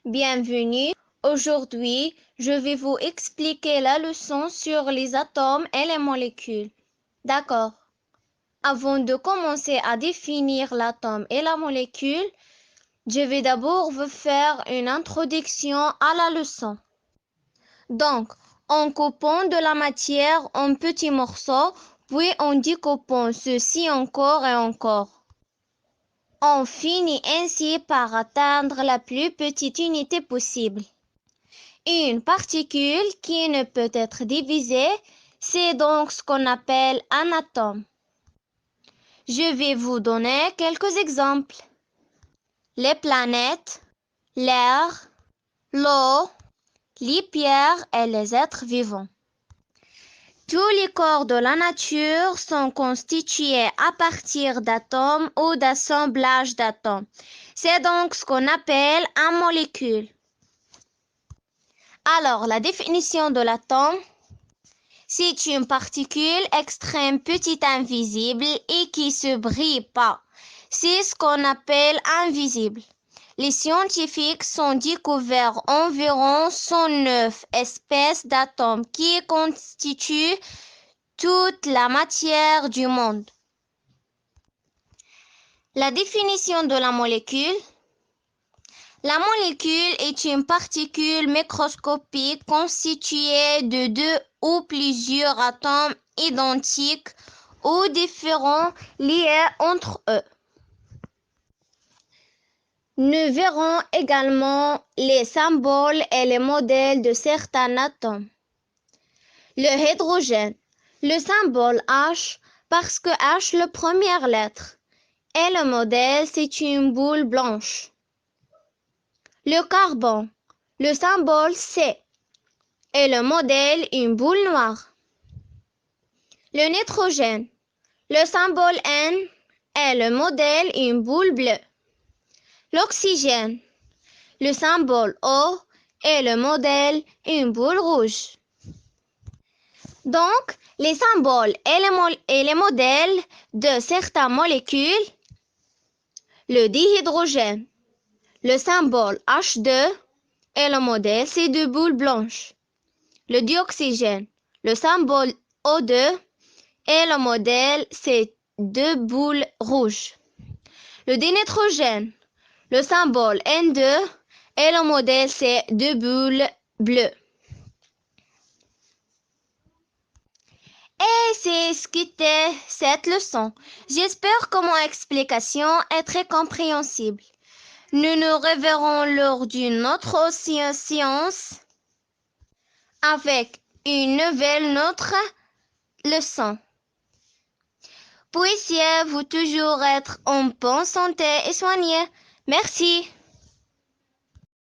Bienvenue. Aujourd'hui, je vais vous expliquer la leçon sur les atomes et les molécules. D'accord. Avant de commencer à définir l'atome et la molécule, je vais d'abord vous faire une introduction à la leçon. Donc, en coupant de la matière en petits morceaux, puis en découpant ceci encore et encore. On finit ainsi par atteindre la plus petite unité possible. Une particule qui ne peut être divisée, c'est donc ce qu'on appelle un atome. Je vais vous donner quelques exemples. Les planètes, l'air, l'eau, les pierres et les êtres vivants. Tous les corps de la nature sont constitués à partir d'atomes ou d'assemblages d'atomes. C'est donc ce qu'on appelle une molécule. Alors, la définition de l'atome, c'est une particule extrême petite invisible et qui se brille pas. C'est ce qu'on appelle invisible. Les scientifiques ont découvert environ 109 espèces d'atomes qui constituent toute la matière du monde. La définition de la molécule. La molécule est une particule microscopique constituée de deux ou plusieurs atomes identiques ou différents liés entre eux. Nous verrons également les symboles et les modèles de certains atomes. Le hydrogène, le symbole H parce que H est la première lettre et le modèle c'est une boule blanche. Le carbone, le symbole C et le modèle une boule noire. Le nitrogène, le symbole N et le modèle une boule bleue. L'oxygène, le symbole O et le modèle une boule rouge. Donc, les symboles et les modèles de certaines molécules. Le dihydrogène, le symbole H2 et le modèle c'est deux boules blanches. Le dioxygène, le symbole O2 et le modèle c'est deux boules rouges. Le dinitrogène, le symbole N2 et le modèle c'est deux boules bleues. Et c'est ce qu'était cette leçon. J'espère que mon explication est très compréhensible. Nous nous reverrons lors d'une autre séance avec une nouvelle leçon. Puissiez-vous toujours être en bonne santé et soignés. Merci.